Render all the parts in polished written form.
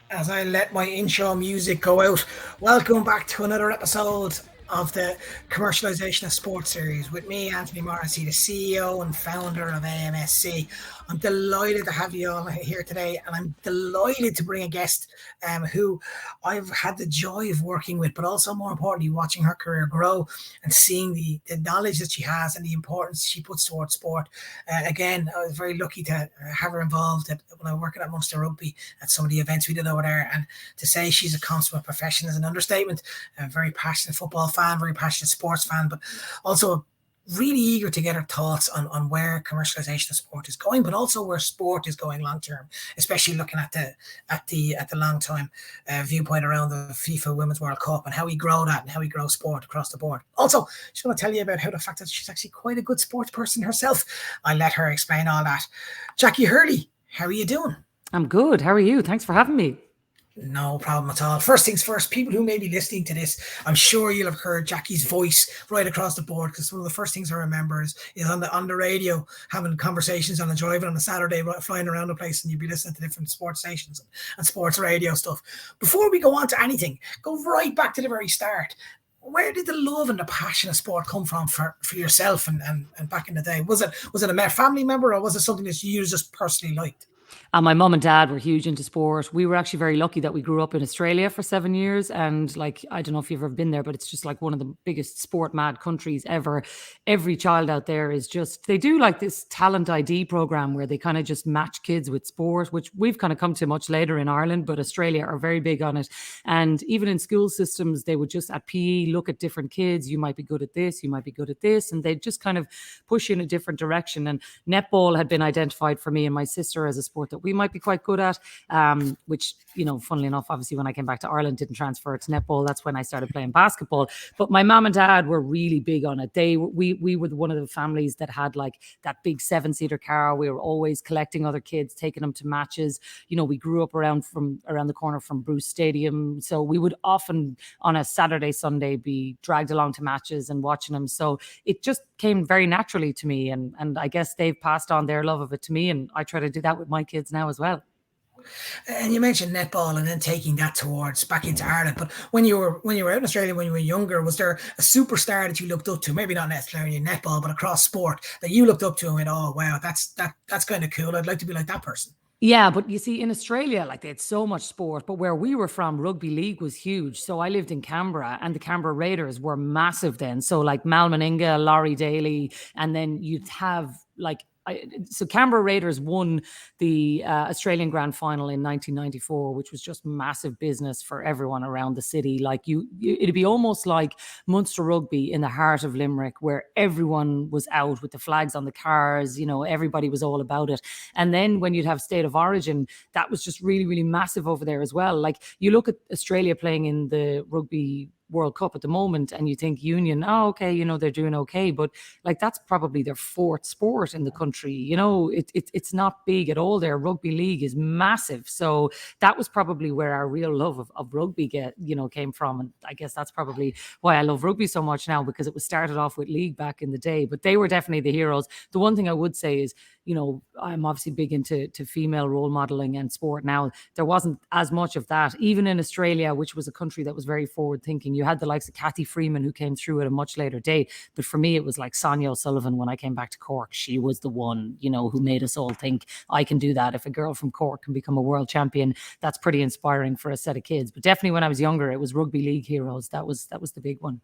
As I let my intro music go out, welcome back to another episode of the Commercialisation of Sport series with me, Anthony Morrissey, the CEO and founder of AMSC. I'm delighted to have you all here today, and I'm delighted to bring a guest who I've had the joy of working with, but also more importantly, watching her career grow and seeing the knowledge that she has and the importance she puts towards sport. Again, I was very lucky to have her involved when I was working at Munster Rugby at some of the events we did over there, and to say she's a consummate professional is an understatement. A very passionate football fan, very passionate sports fan, but also really eager to get her thoughts on where commercialization of sport is going, but also where sport is going long term, especially looking at the long time viewpoint around the FIFA Women's World Cup and how we grow that and how we grow sport across the board. Also, she's going to tell you about how the fact that she's actually quite a good sports person herself. I'll let her explain all that. Jacqui Hurley, how are you doing? I'm good. How are you? Thanks for having me. No problem at all. First things first, people who may be listening to this, I'm sure you'll have heard Jacqui's voice right across the board, because one of the first things I remember is on the radio, having conversations on the driving on a Saturday, flying around the place, and you'd be listening to different sports stations and sports radio stuff. Before we go on to anything, go right back to the very start. Where did the love and the passion of sport come from for yourself and back in the day? Was it a family member, or was it something that you just personally liked? And my mum and dad were huge into sport. We were actually very lucky that we grew up in Australia for 7 years. And I don't know if you've ever been there, but it's just like one of the biggest sport mad countries ever. Every child out there is they do like this talent ID program where they kind of just match kids with sport, which we've kind of come to much later in Ireland, but Australia are very big on it. And even in school systems, they would just at PE look at different kids. You might be good at this, you might be good at this. And they'd just kind of push you in a different direction. And netball had been identified for me and my sister as a sport that we might be quite good at, which, funnily enough, obviously when I came back to Ireland, didn't transfer to netball. That's when I started playing basketball. But my mom and dad were really big on it. We were one of the families that had like that big 7-seater car. We were always collecting other kids, taking them to matches. We grew up around the corner from Bruce Stadium. So we would often on a Saturday, Sunday be dragged along to matches and watching them. So it just came very naturally to me. And I guess they've passed on their love of it to me. And I try to do that with my kids now as well. And you mentioned netball and then taking that towards back into Ireland. But when you were out in Australia, when you were younger, was there a superstar that you looked up to? Maybe not necessarily in netball, but across sport that you looked up to and went, "Oh wow, that's kind of cool. I'd like to be like that person." Yeah, but you see, in Australia, like they had so much sport, but where we were from, rugby league was huge. So I lived in Canberra, and the Canberra Raiders were massive then. So like Mal Meninga, Laurie Daly, and then you'd have so Canberra Raiders won the Australian Grand Final in 1994, which was just massive business for everyone around the city. Like it'd be almost like Munster Rugby in the heart of Limerick, where everyone was out with the flags on the cars. Everybody was all about it. And then when you'd have State of Origin, that was just really, really massive over there as well. Like you look at Australia playing in the Rugby World Cup at the moment and you think Union, they're doing okay, but like that's probably their fourth sport in the country. It's not big at all there. Rugby league is massive. So that was probably where our real love of rugby came from. And I guess that's probably why I love rugby so much now, because it was started off with league back in the day, but they were definitely the heroes. The one thing I would say is, I'm obviously big into female role modeling and sport now. There wasn't as much of that, even in Australia, which was a country that was very forward thinking. You had the likes of Cathy Freeman, who came through at a much later date. But for me, it was like Sonia O'Sullivan when I came back to Cork. She was the one, who made us all think, I can do that. If a girl from Cork can become a world champion, that's pretty inspiring for a set of kids. But definitely when I was younger, it was rugby league heroes. That was the big one.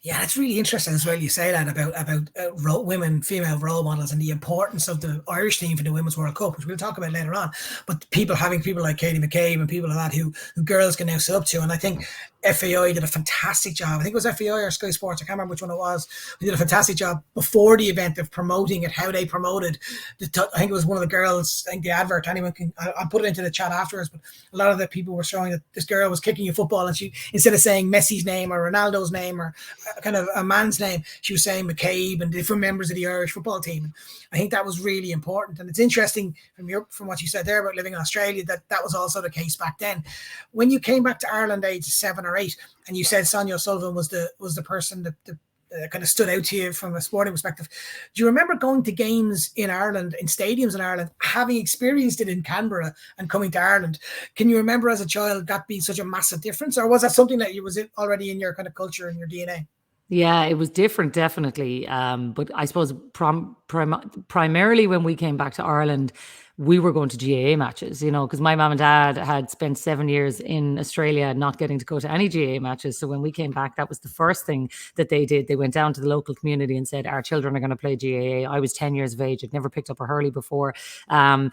Yeah, it's really interesting as well. You say that about women, female role models, and the importance of the Irish team for the Women's World Cup, which we'll talk about later on. But having people like Katie McCabe and people like that who girls can now sit up to, and I think FAI did a fantastic job. I think it was FAI or Sky Sports, I can't remember which one it was. We did a fantastic job before the event of promoting it, how they promoted. I think it was one of the girls, I think the advert, anyone can, I'll put it into the chat afterwards, but a lot of the people were showing that this girl was kicking a football, and she, instead of saying Messi's name or Ronaldo's name or kind of a man's name, she was saying McCabe and different members of the Irish football team. And I think that was really important. And it's interesting from what you said there about living in Australia, that was also the case back then. When you came back to Ireland age 7 or 8, and you said Sonia O'Sullivan was the person that kind of stood out to you from a sporting perspective. Do you remember going to games in Ireland, in stadiums in Ireland, having experienced it in Canberra and coming to Ireland? Can you remember as a child that being such a massive difference, or was that something that was already in your kind of culture and your DNA? Yeah, it was different, definitely. But I suppose primarily when we came back to Ireland, we were going to GAA matches, because my mum and dad had spent 7 years in Australia not getting to go to any GAA matches. So when we came back, that was the first thing that they did. They went down to the local community and said, our children are going to play GAA. I was 10 years of age. I'd never picked up a hurley before. But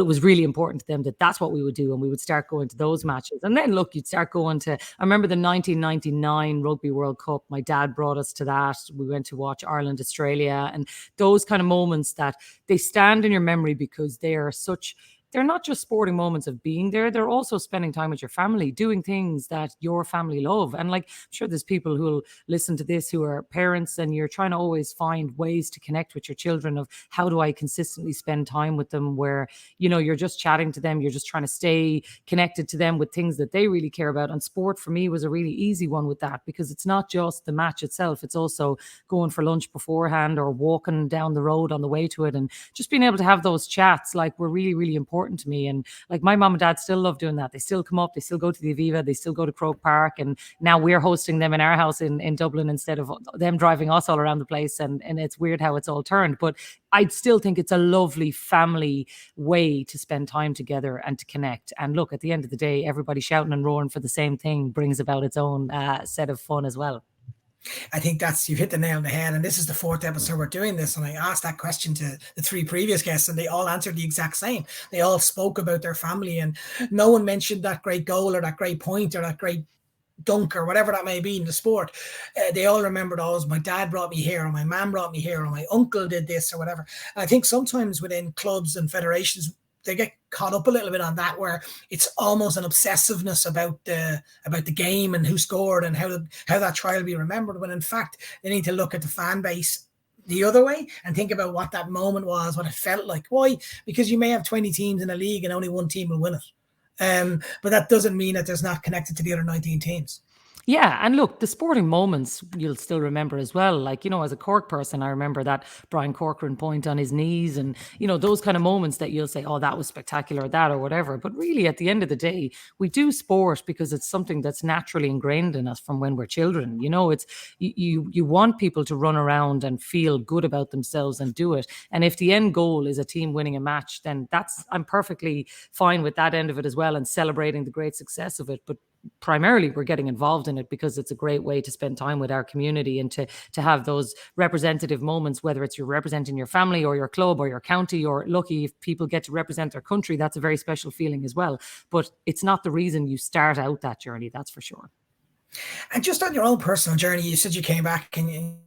it was really important to them that that's what we would do. And we would start going to those matches. And then look, you'd start going to, I remember the 1999 Rugby World Cup. My dad brought us to that. We went to watch Ireland, Australia, and those kind of moments that they stand in your memory because they're not just sporting moments of being there. They're also spending time with your family, doing things that your family love. And like, I'm sure there's people who will listen to this who are parents, and you're trying to always find ways to connect with your children of how do I consistently spend time with them where, you're just chatting to them. You're just trying to stay connected to them with things that they really care about. And sport for me was a really easy one with that, because it's not just the match itself. It's also going for lunch beforehand or walking down the road on the way to it. And just being able to have those chats were really, really important to me. And like, my mom and dad still love doing that. They still come up, they still go to the Aviva, they still go to Croke Park, and now we're hosting them in our house in Dublin instead of them driving us all around the place. And it's weird how it's all turned, but I'd still think it's a lovely family way to spend time together and to connect. And look, at the end of the day, everybody shouting and roaring for the same thing brings about its own set of fun as well. I think you hit the nail on the head. And this is the 4th episode we're doing this. And I asked that question to the 3 previous guests, and they all answered the exact same. They all spoke about their family, and no one mentioned that great goal or that great point or that great dunk or whatever that may be in the sport. They all remembered, my dad brought me here, or my mom brought me here, or my uncle did this or whatever. And I think sometimes within clubs and federations, they get caught up a little bit on that, where it's almost an obsessiveness about the game and who scored and how that try will be remembered, when in fact they need to look at the fan base the other way and think about what that moment was, what it felt like. Why? Because you may have 20 teams in a league and only one team will win it. But that doesn't mean that there's not connected to the other 19 teams. Yeah, and look, the sporting moments you'll still remember as well. Like, as a Cork person, I remember that Brian Corcoran point on his knees and, those kind of moments that you'll say, oh, that was spectacular, that or whatever. But really, at the end of the day, we do sport because it's something that's naturally ingrained in us from when we're children. It's you want people to run around and feel good about themselves and do it. And if the end goal is a team winning a match, then I'm perfectly fine with that end of it as well and celebrating the great success of it. But primarily we're getting involved in it because it's a great way to spend time with our community and to have those representative moments, whether it's you're representing your family or your club or your county, or lucky if people get to represent their country, that's a very special feeling as well. But it's not the reason you start out that journey, that's for sure. And just on your own personal journey, you said you came back and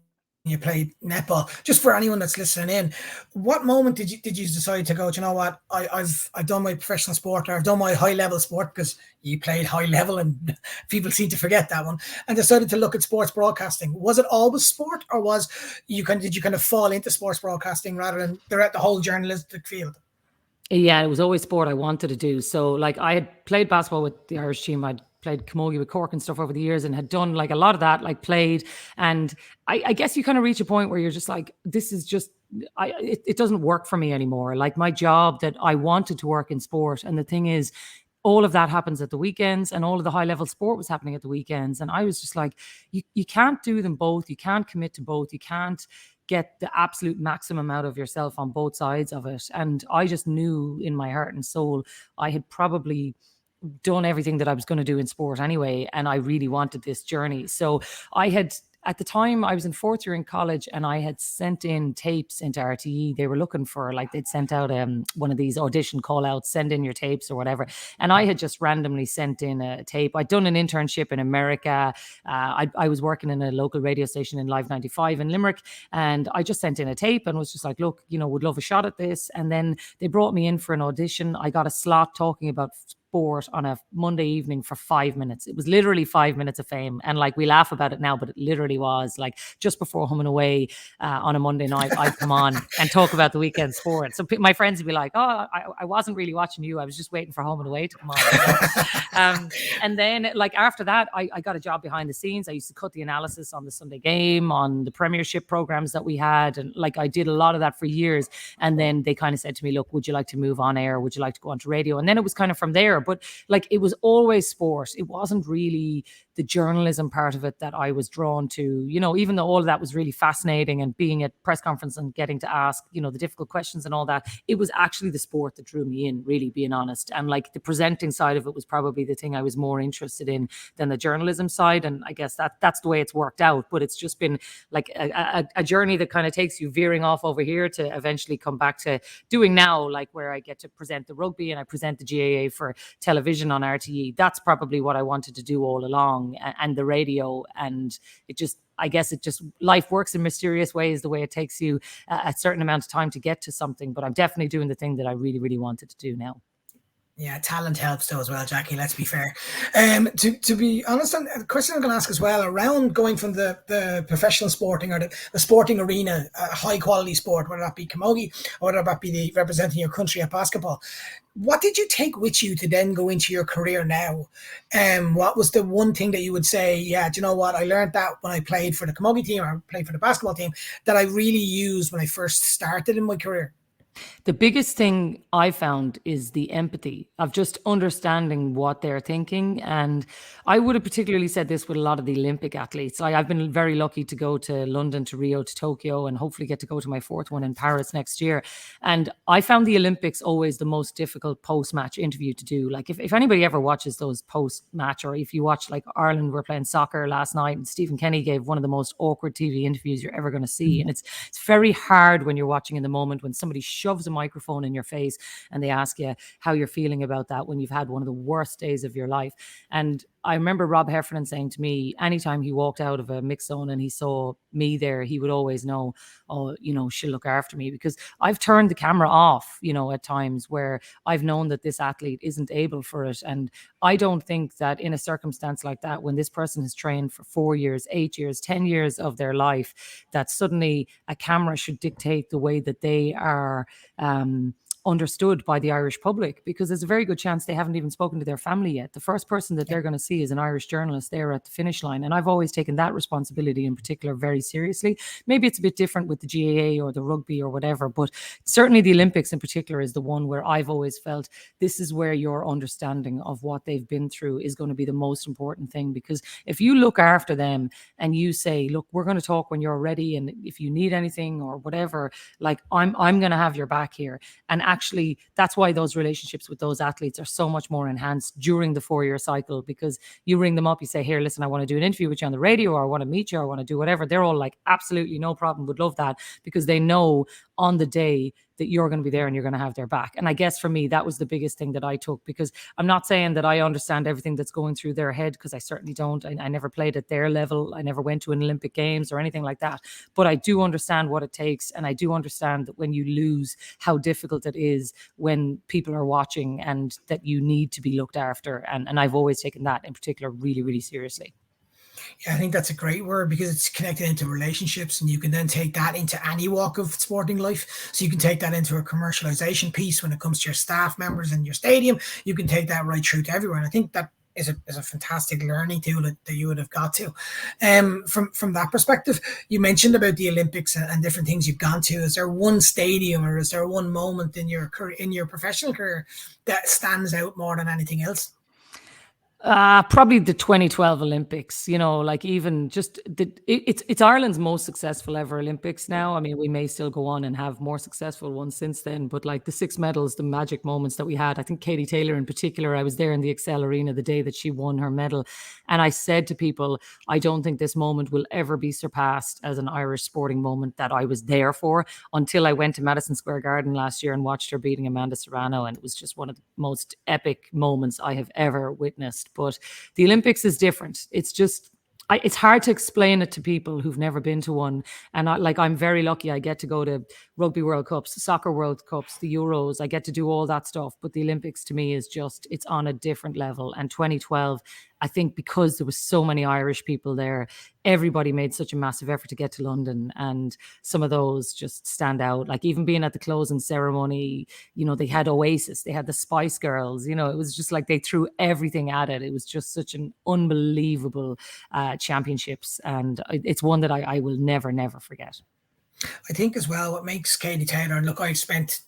you played netball. Just for anyone that's listening in, what moment did you decide to go, you know what, I've done my professional sport, or I've done my high level sport, because you played high level and people seem to forget that one, and decided to look at sports broadcasting? Was it always sport, or did you kind of fall into sports broadcasting rather than the whole journalistic field? Yeah, it was always sport I wanted to do. So like, I had played basketball with the Irish team. I'd played camogie with Cork and stuff over the years and had done like a lot of that, like played. And I guess you kind of reach a point where you're just like, this is just, it doesn't work for me anymore. Like, my job that I wanted to work in sport. And the thing is, all of that happens at the weekends, and all of the high level sport was happening at the weekends. And I was just like, you can't do them both. You can't commit to both. You can't get the absolute maximum out of yourself on both sides of it. And I just knew in my heart and soul, I had probably done everything that I was going to do in sport anyway. And I really wanted this journey. So at the time, I was in 4th year in college, and I had sent in tapes into RTE. They were looking for, they'd sent out one of these audition call outs, send in your tapes or whatever. And I had just randomly sent in a tape. I'd done an internship in America. I was working in a local radio station in Live 95 in Limerick. And I just sent in a tape and was just like, look, would love a shot at this. And then they brought me in for an audition. I got a slot talking about sport on a Monday evening for 5 minutes. It was literally 5 minutes of fame. And like, we laugh about it now, but it literally was like just before home and away on a Monday night, I'd come on and talk about the weekend sport. So my friends would be like, oh, I wasn't really watching you. I was just waiting for home and away to come on. And then like after that, I got a job behind the scenes. I used to cut the analysis on the Sunday game, on the Premiership programs that we had. And like, I did a lot of that for years. And then they kind of said to me, look, would you like to move on air? Would you like to go onto radio? And then it was kind of from there. But like, it was always sport. It wasn't really the journalism part of it that I was drawn to, you know, even though all of that was really fascinating and being at press conference and getting to ask, you know, the difficult questions and all that, it was actually the sport that drew me in, really, being honest. And like, the presenting side of it was probably the thing I was more interested in than the journalism side. And I guess that's the way it's worked out. But it's just been like a journey that kind of takes you veering off over here to eventually come back to doing now, like where I get to present the rugby and I present the GAA for television on RTE. That's probably what I wanted to do all along, and the radio. And I guess it just, life works in mysterious ways, the way it takes you a certain amount of time to get to something. But I'm definitely doing the thing that I really, really wanted to do now. Yeah, talent helps though as well, Jacqui, let's be fair. To be honest, and the question I'm going to ask as well, around going from the professional sporting or the sporting arena, high quality sport, whether that be camogie or whether that be representing your country at basketball, what did you take with you to then go into your career now? What was the one thing that you would say, yeah, do you know what, I learned that when I played for the camogie team or played for the basketball team that I really used when I first started in my career? The biggest thing I found is the empathy of just understanding what they're thinking. And I would have particularly said this with a lot of the Olympic athletes. I've been very lucky to go to London, to Rio, to Tokyo, and hopefully get to go to my fourth one in Paris next year. And I found the Olympics always the most difficult post-match interview to do. Like if anybody ever watches those post-match, or if you watch like Ireland were playing soccer last night and Stephen Kenny gave one of the most awkward TV interviews you're ever going to see. And it's very hard when you're watching in the moment when somebody shoves a microphone in your face and they ask you how you're feeling about that when you've had one of the worst days of your life. And I remember Rob Heffernan saying to me, anytime he walked out of a mix zone and he saw me there, he would always know, oh, you know, she'll look after me, because I've turned the camera off, you know, at times where I've known that this athlete isn't able for it. And I don't think that in a circumstance like that, when this person has trained for 4 years, 8 years, 10 years of their life, that suddenly a camera should dictate the way that they are understood by the Irish public, because there's a very good chance they haven't even spoken to their family yet. The first person that they're going to see is an Irish journalist there at the finish line. And I've always taken that responsibility in particular very seriously. Maybe it's a bit different with the GAA or the rugby or whatever, but certainly the Olympics in particular is the one where I've always felt this is where your understanding of what they've been through is going to be the most important thing. Because if you look after them and you say, look, we're going to talk when you're ready, and if you need anything or whatever, like I'm going to have your back here. And actually, that's why those relationships with those athletes are so much more enhanced during the 4-year cycle, because you ring them up, you say, here, listen, I want to do an interview with you on the radio, or I want to meet you, or I want to do whatever. They're all like, absolutely no problem, would love that, because they know on the day that you're going to be there and you're going to have their back. And I guess for me, that was the biggest thing that I took, because I'm not saying that I understand everything that's going through their head, because I certainly don't. I never played at their level. I never went to an Olympic Games or anything like that. But I do understand what it takes. And I do understand that when you lose, how difficult it is when people are watching, and that you need to be looked after. And I've always taken that in particular really, really seriously. Yeah, I think that's a great word, because it's connected into relationships, and you can then take that into any walk of sporting life. So you can take that into a commercialization piece when it comes to your staff members in your stadium. You can take that right through to everyone. I think that is a fantastic learning tool that you would have got to. From that perspective, you mentioned about the Olympics and different things you've gone to. Is there one stadium, or is there one moment in your career, in your professional career, that stands out more than anything else? Probably the 2012 Olympics, you know, like even just it's Ireland's most successful ever Olympics now. I mean, we may still go on and have more successful ones since then, but like the 6 medals, the magic moments that we had, I think Katie Taylor in particular, I was there in the Excel Arena the day that she won her medal. And I said to people, I don't think this moment will ever be surpassed as an Irish sporting moment that I was there for, until I went to Madison Square Garden last year and watched her beating Amanda Serrano. And it was just one of the most epic moments I have ever witnessed. But the Olympics is different. It's just, it's hard to explain it to people who've never been to one. And I'm very lucky. I get to go to Rugby World Cups, Soccer World Cups, the Euros. I get to do all that stuff. But the Olympics to me is just, it's on a different level. And 2012, I think because there was so many Irish people there, everybody made such a massive effort to get to London. And some of those just stand out. Like even being at the closing ceremony, they had Oasis, they had the Spice Girls, it was just like they threw everything at it. It was just such an unbelievable championships. And it's one that I will never, never forget. I think as well, what makes Katie Taylor, and look, I spent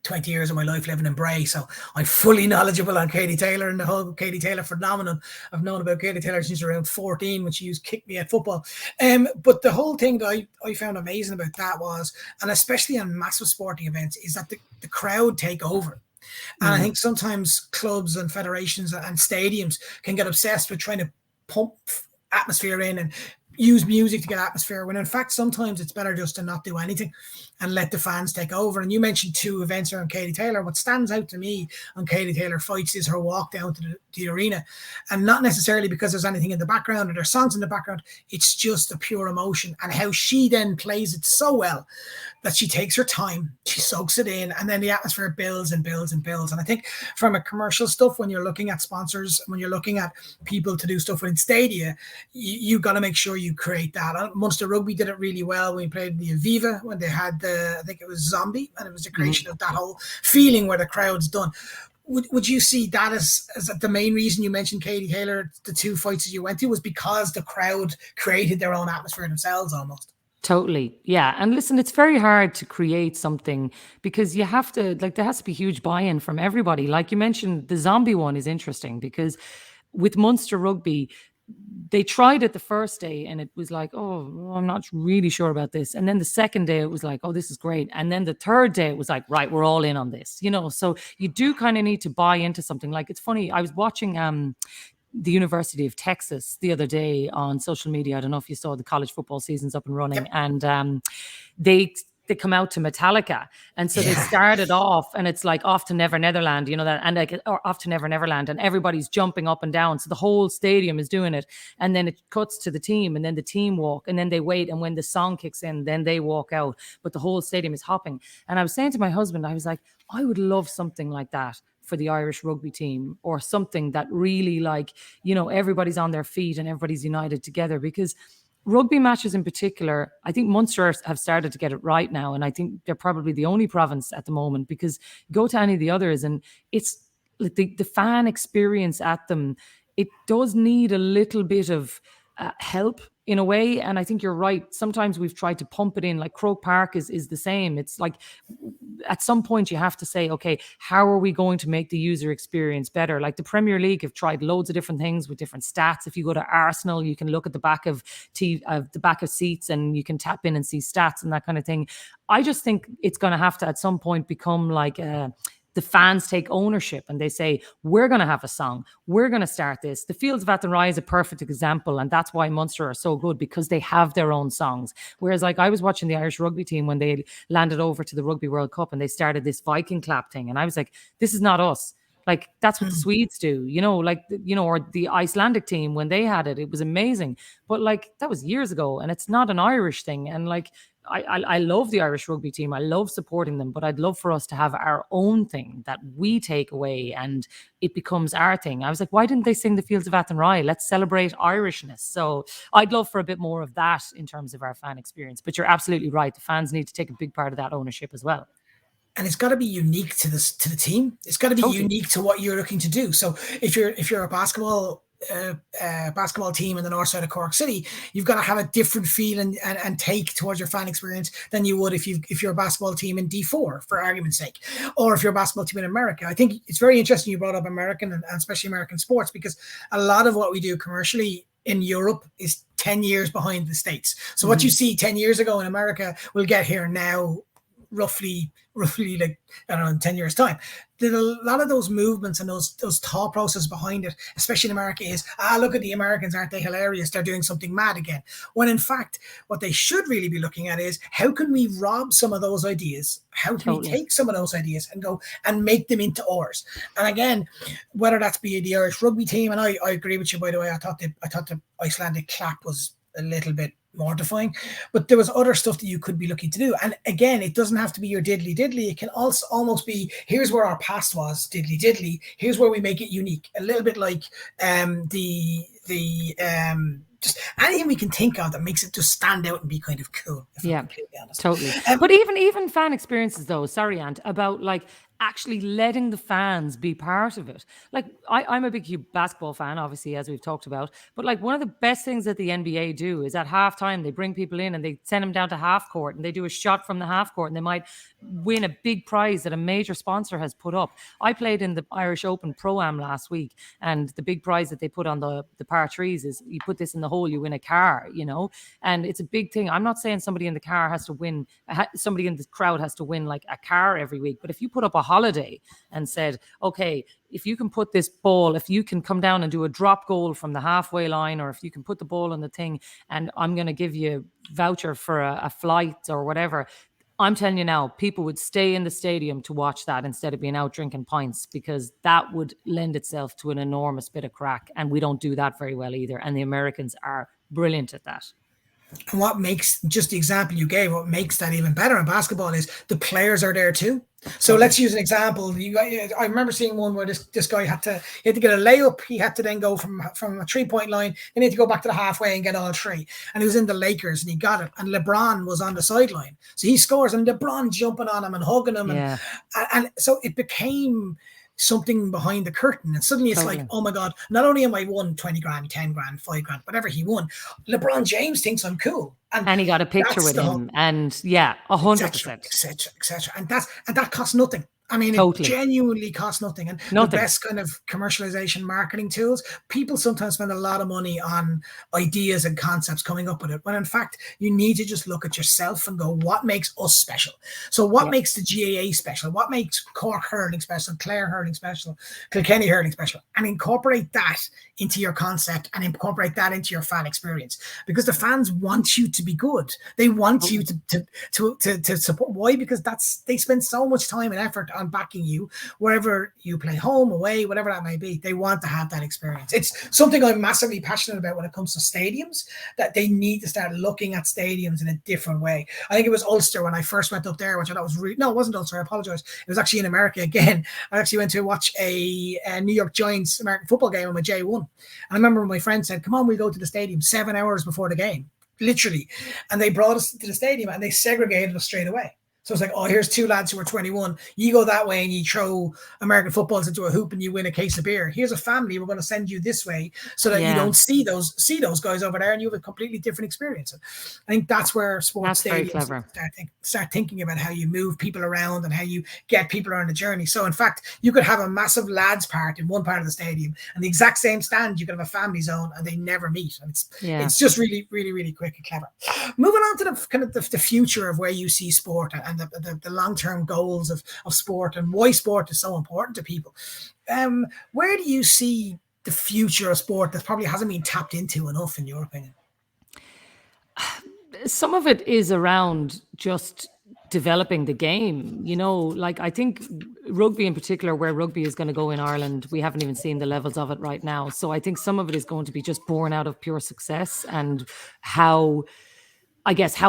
20 years of my life living in Bray, so I'm fully knowledgeable on Katie Taylor and the whole Katie Taylor phenomenon. I've known about Katie Taylor since around 14 when she used to kick me at football. But the whole thing that I found amazing about that was, and especially on massive sporting events, is that the crowd take over. And I think sometimes clubs and federations and stadiums can get obsessed with trying to pump atmosphere in and use music to get atmosphere, when in fact sometimes it's better just to not do anything and let the fans take over. And you mentioned 2 events around Katie Taylor. What stands out to me on Katie Taylor fights is her walk down to the arena, and not necessarily because there's anything in the background or there's songs in the background. It's just a pure emotion, and how she then plays it so well that she takes her time, she soaks it in, and then the atmosphere builds and builds and builds. And I think from a commercial stuff, when you're looking at sponsors, when you're looking at people to do stuff within stadia, you got to make sure you create that. Munster Rugby did it really well when we played the Aviva, when they had I think it was Zombie, and it was the creation of that whole feeling where the crowd's done. Would you see that as the main reason you mentioned Katie Taylor, the 2 fights that you went to, was because the crowd created their own atmosphere themselves almost? Totally. Yeah. And listen, it's very hard to create something because you have to, there has to be huge buy-in from everybody. Like you mentioned, the Zombie one is interesting because with Munster Rugby, they tried it the first day and it was like, oh, I'm not really sure about this. And then the second day it was like, oh, this is great. And then the third day it was like, right, we're all in on this, so you do kind of need to buy into something. Like, it's funny. I was watching the University of Texas the other day on social media. I don't know if you saw, the college football season's up and running. Yep. And they come out to Metallica. And so they started off and it's like Off to Never Netherland, that, and like, or Off to Never Neverland, and everybody's jumping up and down. So the whole stadium is doing it. And then it cuts to the team, and then the team walk, and then they wait. And when the song kicks in, then they walk out, but the whole stadium is hopping. And I was saying to my husband, I was like, I would love something like that for the Irish rugby team, or something that really, like, everybody's on their feet and everybody's united together. Because rugby matches in particular, I think Munster have started to get it right now. And I think they're probably the only province at the moment, because go to any of the others and it's like the fan experience at them, it does need a little bit of help in a way. And I think you're right. Sometimes we've tried to pump it in, like Croke Park is the same. It's like, at some point you have to say, okay, how are we going to make the user experience better? Like the Premier League have tried loads of different things with different stats. If you go to Arsenal, you can look at the back of the back of seats and you can tap in and see stats and that kind of thing. I just think it's going to have to at some point become like the fans take ownership and they say, we're going to have a song. We're going to start this. The Fields of Athenry is a perfect example. And that's why Munster are so good, because they have their own songs. Whereas like I was watching the Irish rugby team when they landed over to the Rugby World Cup and they started this Viking clap thing. And I was like, this is not us. Like, that's what the Swedes do, or the Icelandic team when they had it, it was amazing. But like, that was years ago and it's not an Irish thing. And like, I love the Irish rugby team. I love supporting them, but I'd love for us to have our own thing that we take away and it becomes our thing. I was like, why didn't they sing the Fields of Athenry? Let's celebrate Irishness. So I'd love for a bit more of that in terms of our fan experience. But you're absolutely right. The fans need to take a big part of that ownership as well. And it's got to be unique to the team. It's got to be unique to what you're looking to do. So if you're a basketball team in the north side of Cork City, you've got to have a different feel and take towards your fan experience than you would if you're a basketball team in D4, for argument's sake, or if you're a basketball team in America. I think it's very interesting you brought up American and especially American sports, because a lot of what we do commercially in Europe is 10 years behind the States. So what you see 10 years ago in America will get here now roughly like, I don't know, in 10 years time. A lot of those movements and those thought process behind it, especially in America, is, look at the Americans, aren't they hilarious? They're doing something mad again. When in fact, what they should really be looking at is, how can we rob some of those ideas? How can we take some of those ideas and go and make them into ours? And again, whether that's be the Irish rugby team, and I agree with you, by the way, I thought the Icelandic clap was a little bit mortifying, but there was other stuff that you could be looking to do. And again, it doesn't have to be your diddly diddly. It can also almost be, here's where our past was diddly diddly, here's where we make it unique, a little bit like just anything we can think of that makes it just stand out and be kind of cool, if I'm completely honest. Totally. But even fan experiences though, sorry, Ant, about like actually letting the fans be part of it. Like I'm a big basketball fan, obviously, as we've talked about, but like one of the best things that the NBA do is at halftime, they bring people in and they send them down to half court and they do a shot from the half court and they might win a big prize that a major sponsor has put up. I played in the Irish Open Pro-Am last week, and the big prize that they put on the par threes is, you put this in the hole, you win a car, you know, and it's a big thing. I'm not saying somebody in the car has to win, somebody in the crowd has to win like a car every week, but if you put up a holiday and said, okay, if you can put this ball, if you can come down and do a drop goal from the halfway line, or if you can put the ball on the thing, and I'm going to give you a voucher for a flight or whatever, I'm telling you now, people would stay in the stadium to watch that instead of being out drinking pints, because that would lend itself to an enormous bit of crack. And we don't do that very well either. And the Americans are brilliant at that. And what makes, just the example you gave, what makes that even better in basketball is the players are there too. So let's use an example. I remember seeing one where this guy had to get a layup. He had to then go from a 3-point line. Then he had to go back to the halfway and get all three. And he was in the Lakers and he got it. And LeBron was on the sideline. So he scores and LeBron jumping on him and hugging him. And so it became something behind the curtain, and suddenly it's like, oh my God, not only am I won 20 grand, 10 grand, 5 grand, whatever he won, LeBron James thinks I'm cool. And he got a picture with him. And 100%. etc. And that costs nothing. I mean, it genuinely costs nothing. And the best kind of commercialization marketing tools, people sometimes spend a lot of money on ideas and concepts coming up with it, when in fact, you need to just look at yourself and go, what makes us special? So what makes the GAA special? What makes Cork hurling special, Clare hurling special, Kilkenny hurling special? And incorporate that into your concept and incorporate that into your fan experience, because the fans want you to be good. They want you to support. Why? Because they spend so much time and effort on backing you wherever you play, home, away, whatever that may be. They want to have that experience. It's something I'm massively passionate about when it comes to stadiums, that they need to start looking at stadiums in a different way. I think it was Ulster when I first went up there, which I thought was no, it wasn't Ulster, I apologize. It was actually in America again. I actually went to watch a New York Giants American football game with J1. And I remember my friend said, come on, we'll go to the stadium 7 hours before the game, literally. And they brought us to the stadium and they segregated us straight away. So it's like, oh, here's two lads who are 21. You go that way and you throw American footballs into a hoop and you win a case of beer. Here's a family. We're going to send you this way so that you don't see those guys over there and you have a completely different experience. And I think that's where sports stadiums start thinking about how you move people around and how you get people around the journey. So in fact, you could have a massive lads part in one part of the stadium and the exact same stand, you could have a family zone and they never meet. And it's just really, really, really quick and clever. Moving on to the kind of the future of where you see sport and the long-term goals of sport and why sport is so important to people. Where do you see the future of sport that probably hasn't been tapped into enough, in your opinion? Some of it is around just developing the game, you know, like I think rugby in particular, where rugby is going to go in Ireland, we haven't even seen the levels of it right now. So I think some of it is going to be just born out of pure success and how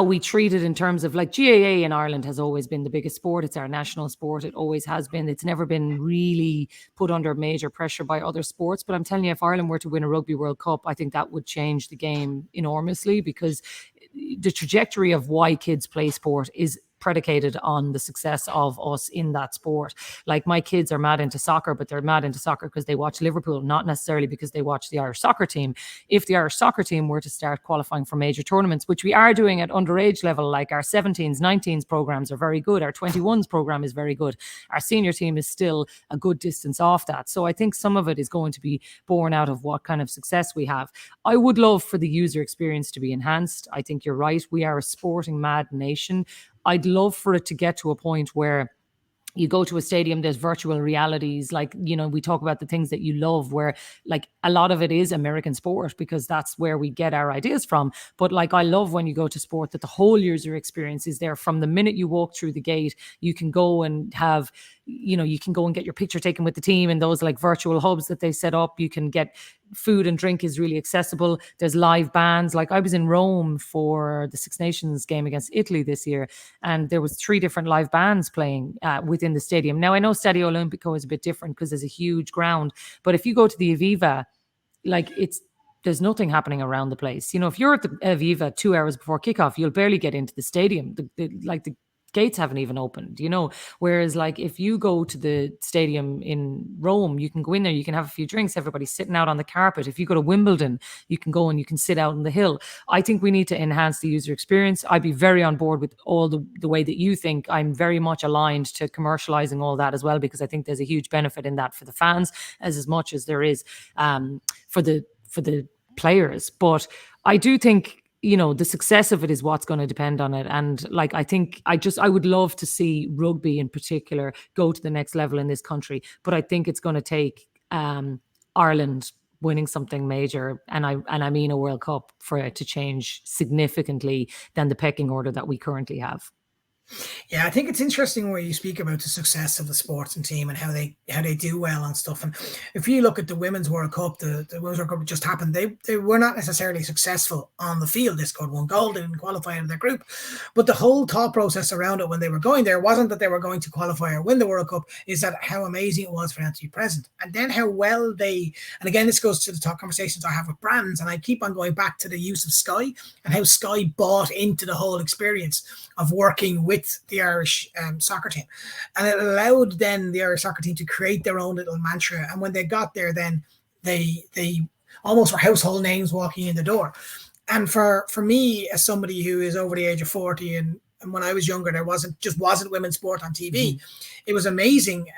we treat it in terms of, like, GAA in Ireland has always been the biggest sport. It's our national sport. It always has been. It's never been really put under major pressure by other sports. But I'm telling you, if Ireland were to win a Rugby World Cup, I think that would change the game enormously, because the trajectory of why kids play sport is predicated on the success of us in that sport. Like, my kids are mad into soccer, but they're mad into soccer because they watch Liverpool, not necessarily because they watch the Irish soccer team. If the Irish soccer team were to start qualifying for major tournaments, which we are doing at underage level, like our 17s, 19s programs are very good. Our 21s program is very good. Our senior team is still a good distance off that. So I think some of it is going to be born out of what kind of success we have. I would love for the user experience to be enhanced. I think you're right. We are a sporting mad nation. I'd love for it to get to a point where you go to a stadium, there's virtual realities, like, we talk about the things that you love, where like a lot of it is American sport because that's where we get our ideas from. But like, I love when you go to sport that the whole user experience is there. From the minute you walk through the gate, you can go and have, you can go and get your picture taken with the team in those like virtual hubs that they set up. You can get food and drink is really accessible. There's live bands. Like, I was in Rome for the Six Nations game against Italy this year, and there was 3 different live bands playing within the stadium. Now, I know Stadio Olimpico is a bit different because there's a huge ground, but if you go to the Aviva, like, there's nothing happening around the place. If you're at the Aviva 2 hours before kickoff, you'll barely get into the stadium. The gates haven't even opened, whereas like if you go to the stadium in Rome, you can go in there, you can have a few drinks, everybody's sitting out on the carpet. If you go to Wimbledon, you can go and you can sit out on the hill. I think we need to enhance the user experience. I'd be very on board with all the way that you think. I'm very much aligned to commercializing all that as well, because I think there's a huge benefit in that for the fans as much as there is for the players. But I do think the success of it is what's going to depend on it. And like, I think I would love to see rugby in particular go to the next level in this country. But I think it's going to take Ireland winning something major, and I mean a World Cup, for it to change significantly than the pecking order that we currently have. Yeah, I think it's interesting where you speak about the success of the sporting team and how they do well and stuff. And if you look at the Women's World Cup, the Women's World Cup just happened, they were not necessarily successful on the field. They scored 1 goal, they didn't qualify in their group. But the whole thought process around it when they were going there wasn't that they were going to qualify or win the World Cup, is that how amazing it was for them to be present. And then how well and again, this goes to the top conversations I have with brands, and I keep on going back to the use of Sky and how Sky bought into the whole experience of working with the Irish soccer team, and it allowed then the Irish soccer team to create their own little mantra. And when they got there, then they almost were household names walking in the door. And for me, as somebody who is over the age of 40, and when I was younger, there wasn't women's sport on TV. Mm-hmm. It was amazing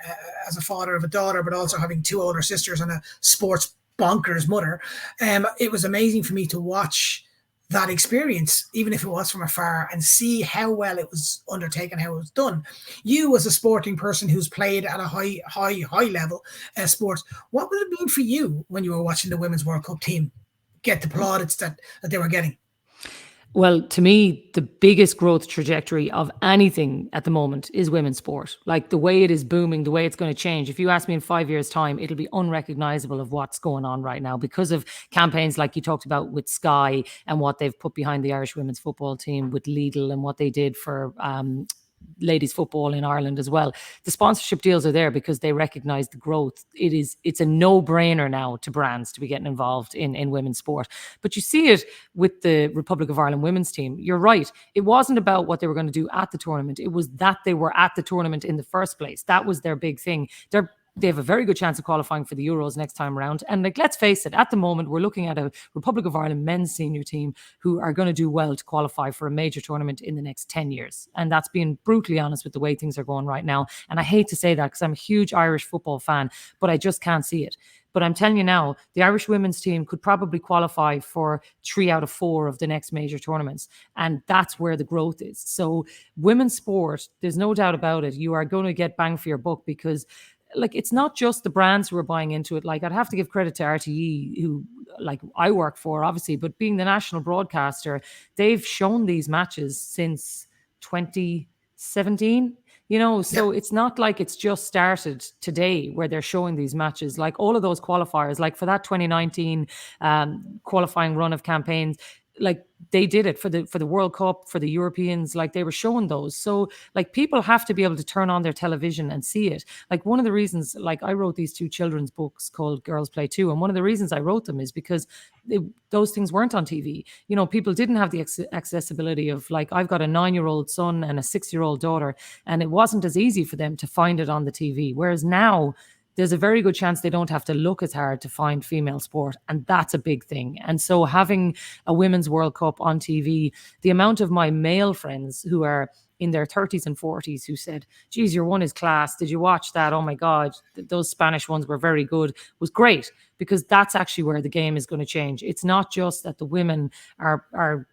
as a father of a daughter, but also having 2 older sisters and a sports bonkers mother. It was amazing for me to watch that experience, even if it was from afar, and see how well it was undertaken, how it was done. You, as a sporting person who's played at a high level sports, what would it mean for you when you were watching the Women's World Cup team get the plaudits that they were getting? Well, to me, the biggest growth trajectory of anything at the moment is women's sport. Like, the way it is booming, the way it's going to change. If you ask me in 5 years' time, it'll be unrecognizable of what's going on right now because of campaigns like you talked about with Sky and what they've put behind the Irish women's football team with Lidl and what they did for ladies football in Ireland as well. The sponsorship deals are there because they recognize the growth. It's a no-brainer now to brands to be getting involved in women's sport. But you see it with the Republic of Ireland women's team. You're right. It wasn't about what they were going to do at the tournament. It was that they were at the tournament in the first place. That was their big thing. They have a very good chance of qualifying for the Euros next time around. And like, let's face it, at the moment, we're looking at a Republic of Ireland men's senior team who are going to do well to qualify for a major tournament in the next 10 years. And that's being brutally honest with the way things are going right now. And I hate to say that because I'm a huge Irish football fan, but I just can't see it. But I'm telling you now, the Irish women's team could probably qualify for 3 out of 4 of the next major tournaments. And that's where the growth is. So women's sport, there's no doubt about it. You are going to get bang for your buck because, like, it's not just the brands who are buying into it. Like, I'd have to give credit to RTE, who, like, I work for, obviously, but being the national broadcaster, they've shown these matches since 2017. So It's not like it's just started today where they're showing these matches. Like, all of those qualifiers, like for that 2019 qualifying run of campaigns, like, they did it for the World Cup, for the Europeans, like, they were showing those. So, like, people have to be able to turn on their television and see it. Like, one of the reasons, like, I wrote these 2 children's books called Girls Play Too. And one of the reasons I wrote them is because those things weren't on TV. People didn't have the accessibility of, like, I've got a 9-year-old son and a 6-year-old daughter, and it wasn't as easy for them to find it on the TV. Whereas now, there's a very good chance they don't have to look as hard to find female sport. And that's a big thing. And so having a Women's World Cup on TV, the amount of my male friends who are in their 30s and 40s who said, geez, your one is class. Did you watch that? Oh my God, those Spanish ones were very good, was great, because that's actually where the game is going to change. It's not just that the women are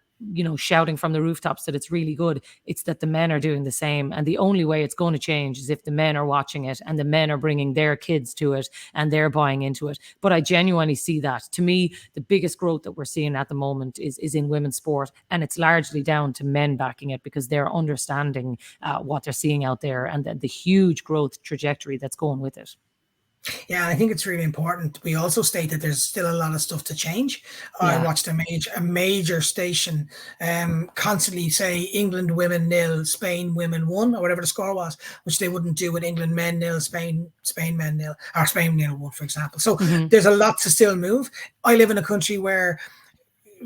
shouting from the rooftops that it's really good. It's that the men are doing the same. And the only way it's going to change is if the men are watching it and the men are bringing their kids to it and they're buying into it. But I genuinely see that. To me, the biggest growth that we're seeing at the moment is in women's sport. And it's largely down to men backing it because they're understanding what they're seeing out there and the huge growth trajectory that's going with it. Yeah, I think it's really important. We also state that there's still a lot of stuff to change. I watched a major station constantly say England women nil, Spain women 1, or whatever the score was, which they wouldn't do with England men nil, Spain men nil, or Spain nil 1, for example. So there's a lot to still move. I live in a country where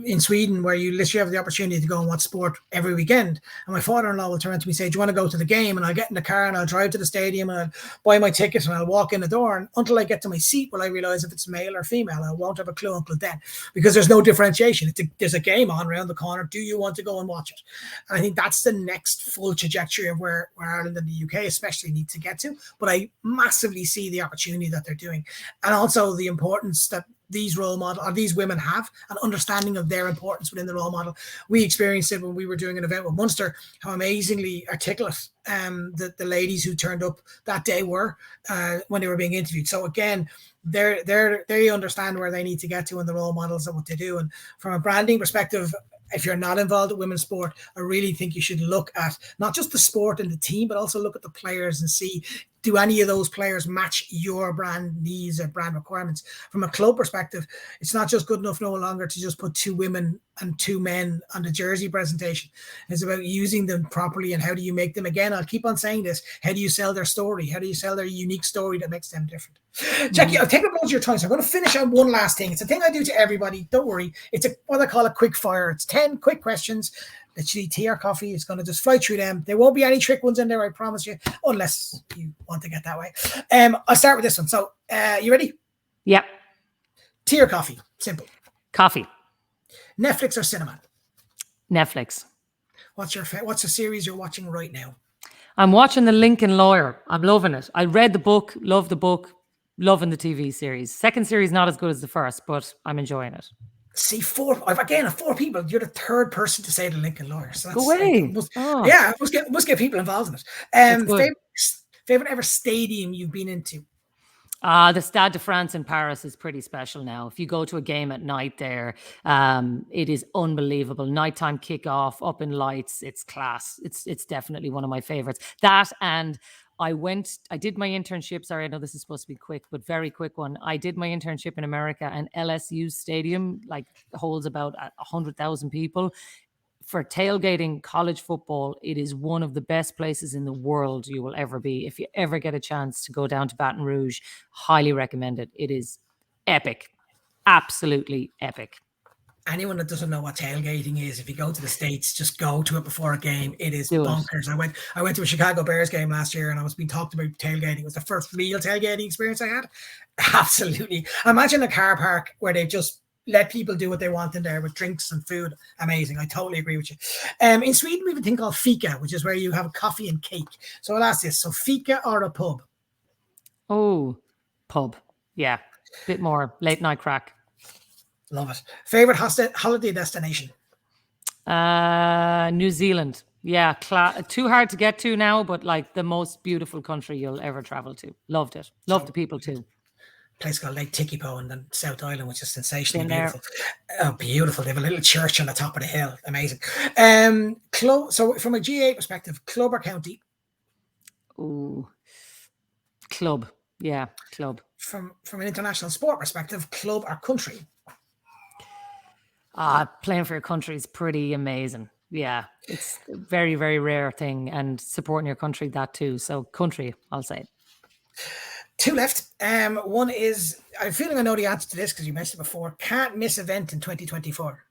in Sweden, where you literally have the opportunity to go and watch sport every weekend. And my father-in-law will turn to me and say, do you want to go to the game? And I'll get in the car and I'll drive to the stadium and I'll buy my ticket and I'll walk in the door. And until I get to my seat, will I realize if it's male or female? I won't have a clue until then, because there's no differentiation. There's a game on around the corner. Do you want to go and watch it? And I think that's the next full trajectory of where Ireland and the UK especially need to get to. But I massively see the opportunity that they're doing, and also the importance that these role models or these women have an understanding of their importance within the role model. We experienced it when we were doing an event with Munster, how amazingly articulate the ladies who turned up that day were when they were being interviewed. So again, they understand where they need to get to in the role models and what they do. And from a branding perspective, if you're not involved in women's sport, I really think you should look at not just the sport and the team, but also look at the players and see, do any of those players match your brand needs or brand requirements? From a club perspective, it's not just good enough no longer to just put 2 women and 2 men on the jersey presentation. It's about using them properly, and how do you make them, again, I'll keep on saying this, how do you sell their story? How do you sell their unique story that makes them different? Jacqui, I've taken up loads of your time, so I'm going to finish on one last thing. It's a thing I do to everybody. Don't worry. It's what I call a quick fire. It's 10 quick questions. Literally tea or coffee. It's going to just fly through them. There won't be any trick ones in there, I promise you, unless you want to get that way. I'll start with this one. So, you ready? Yep. Tea or coffee? Simple. Coffee. Netflix or cinema? Netflix. What's a series you're watching right now? I'm watching The Lincoln Lawyer. I'm loving it. I read the book, loving the TV series. Second series not as good as the first, but I'm enjoying it. See, 4 people. You're the third person to say The Lincoln Lawyer. So that's, go away. Yeah, must get people involved in it. Favorite ever stadium you've been into? The Stade de France in Paris is pretty special now. If you go to a game at night there, it is unbelievable. Nighttime kickoff, up in lights, it's class. It's definitely one of my favorites. That, and I did my internship. Sorry, I know this is supposed to be quick, but very quick one. I did my internship in America, and LSU Stadium holds about 100,000 people. For tailgating college football, it is one of the best places in the world you will ever be. If you ever get a chance to go down to Baton Rouge, highly recommend it. It is epic. Absolutely epic. Anyone that doesn't know what tailgating is, if you go to the States, just go to it before a game. It is bonkers. I went to a Chicago Bears game last year, and I was being talked about tailgating. It was the first real tailgating experience I had. Absolutely. Imagine a car park where they just let people do what they want in there with drinks and food. Amazing. I totally agree with you. In Sweden, we have a thing called fika, which is where you have a coffee and cake. So I'll ask this. So fika or a pub? Oh, pub. Yeah. Bit more late night crack. Love it. Favorite holiday destination? New Zealand. Yeah. Too hard to get to now, but the most beautiful country you'll ever travel to. Loved it. Loved the people too. Place called Lake Tikipo in the South Island, which is sensationally beautiful. Oh, beautiful. They have a little church on the top of the hill. Amazing. So from a GA perspective, club or county? Ooh, club. Yeah, club. From an international sport perspective, club or country? Playing for your country is pretty amazing. Yeah, it's a very, very rare thing, and supporting your country, that too. So country, I'll say. 2 left. One is, I'm feeling I know the answer to this because you mentioned it before. Can't miss event in 2024.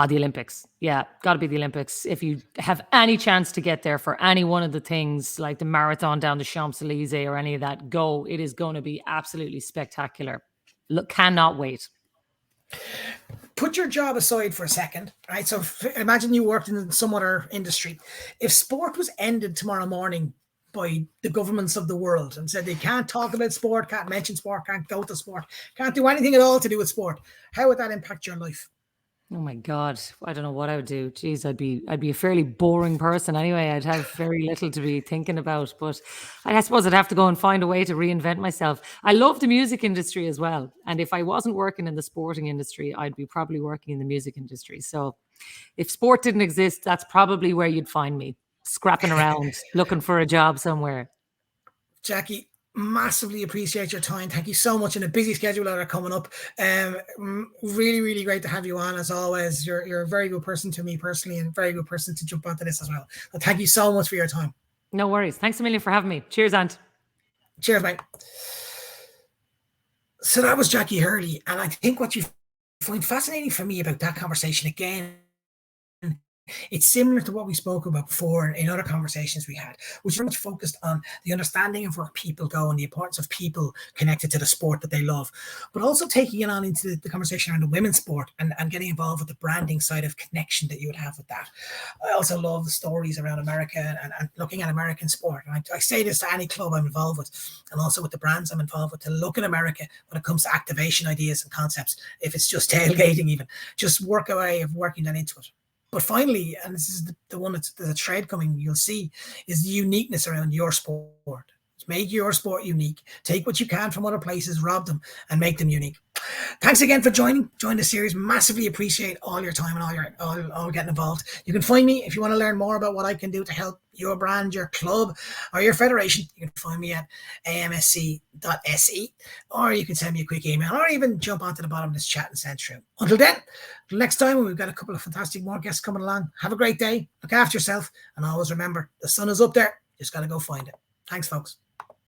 The Olympics. Yeah, got to be the Olympics. If you have any chance to get there for any one of the things, like the marathon down the Champs-Elysees or any of that, go. It is going to be absolutely spectacular. Look, cannot wait. Put your job aside for a second, right? So imagine you worked in some other industry. If sport was ended tomorrow morning by the governments of the world and said they can't talk about sport, can't mention sport, can't go to sport, can't do anything at all to do with sport, how would that impact your life? Oh my God. I don't know what I would do. Geez, I'd be a fairly boring person anyway. I'd have very little to be thinking about. But I suppose I'd have to go and find a way to reinvent myself. I love the music industry as well. And if I wasn't working in the sporting industry, I'd be probably working in the music industry. So if sport didn't exist, that's probably where you'd find me, scrapping around, looking for a job somewhere. Jacqui, massively appreciate your time. Thank you so much in a busy schedule that are coming up. Really, really great to have you on as always. You're a very good person to me personally, and a very good person to jump onto this as well. So thank you so much for your time. No worries. Thanks a million for having me. Cheers, Ant. Cheers, mate. So that was Jacqui Hurley, and I think what you find fascinating for me about that conversation again, it's similar to what we spoke about before in other conversations we had, which very much focused on the understanding of where people go and the importance of people connected to the sport that they love, but also taking it on into the conversation around the women's sport and getting involved with the branding side of connection that you would have with that. I also love the stories around America and looking at American sport. And I say this to any club I'm involved with, and also with the brands I'm involved with, to look at America when it comes to activation ideas and concepts. If it's just tailgating, even just work a way of working that into it. But finally, and this is the one that's the thread coming, you'll see, is the uniqueness around your sport. Make your sport unique. Take what you can from other places, rob them, and make them unique. Thanks again for joining the series. Massively appreciate all your time and all getting involved. You can find me if you want to learn more about what I can do to help your brand, your club, or your federation. You can find me at amsc.se, or you can send me a quick email, or even jump onto the bottom of this chat and send through. Until then, next time, we've got a couple of fantastic more guests coming along. Have a great day. Look after yourself, and always remember, the sun is up there. Just got to go find it. Thanks, folks.